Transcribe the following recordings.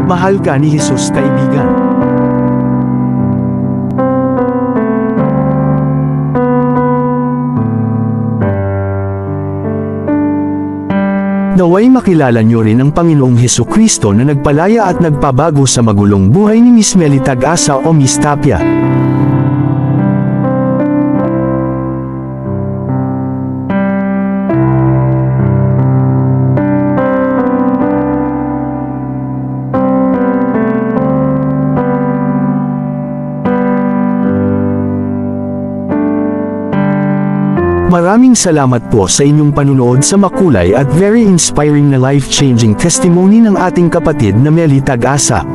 Mahal ka ni Jesus, kaibigan. Naway makilala niyo rin ang Panginoong Hesukristo na nagpalaya at nagpabago sa magulong buhay ni Miss Melly Tag-asa o Miss Tapia. Maraming salamat po sa inyong panunood sa makulay at very inspiring na life-changing testimony ng ating kapatid na Melly Tag-asa.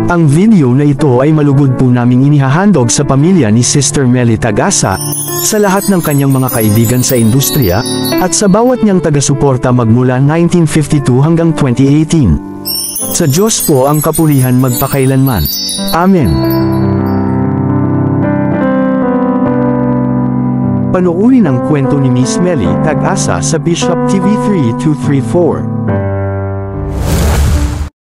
Ang video na ito ay malugod po naming inihahandog sa pamilya ni Sister Melly Tag-asa, sa lahat ng kanyang mga kaibigan sa industriya, at sa bawat niyang taga-suporta magmula 1952 hanggang 2018. Sa Diyos po ang kapurihan magpakailanman. Amen. Panoorin ang kwento ni Miss Melly Tag-asa sa Bishop TV 3234.